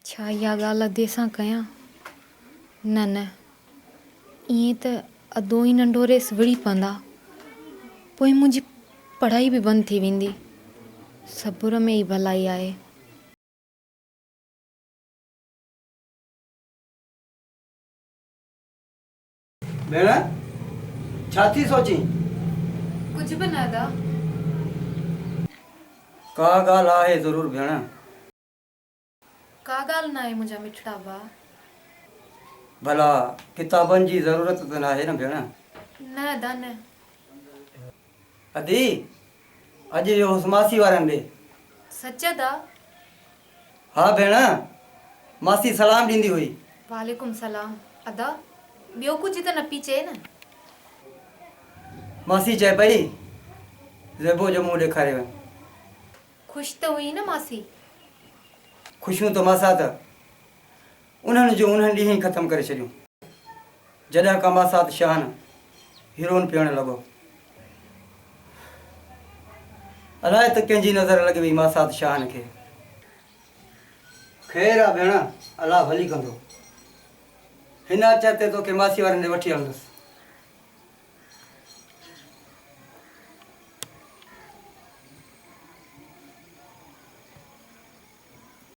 छा इहा ॻाल्हि अधे सां कयां? न न, ईअं त अधो ई नंढो रेस विड़ी पवंदा, पोइ मुंहिंजी पढ़ाई बि बंदि थी वेंदी। सब्र में ई भलाई आहे। भेण, छा थी सोची? कुझु बि न दा। का ॻाल्हि आहे ज़रूर भेण। का ॻाल्हि न आहे मुंहिंजा मिठड़ा भाउ। भला किताबनि जी ज़रूरत त न आहे न भेण? न दा न। अदी, अॼु इहो मासी वारनि ॾे। सच दा? हा भेण, मासी सलाम ॾींदी हुई। वालेकुम सलाम। अदा, ॿियो कुझु त न पई चए न? मासी चए पई ज़ेबो जो मुंहुं ॾेखारे वञ। ख़ुशि त हुई न मासी? ख़ुशियूं त मासा त उन्हनि जूं उन्हनि ॾींहं ई ख़तमु करे छॾियूं, जॾहिं का मासात शान हीरोइन पीअणु लॻो। अलाए त कंहिंजी नज़र लॻी वई मासात शान खे। ख़ैर आहे भेण, अलाह भली कंदो। हिन अच ते तोखे मासी वारनि ॾे वठी हलंदुसि।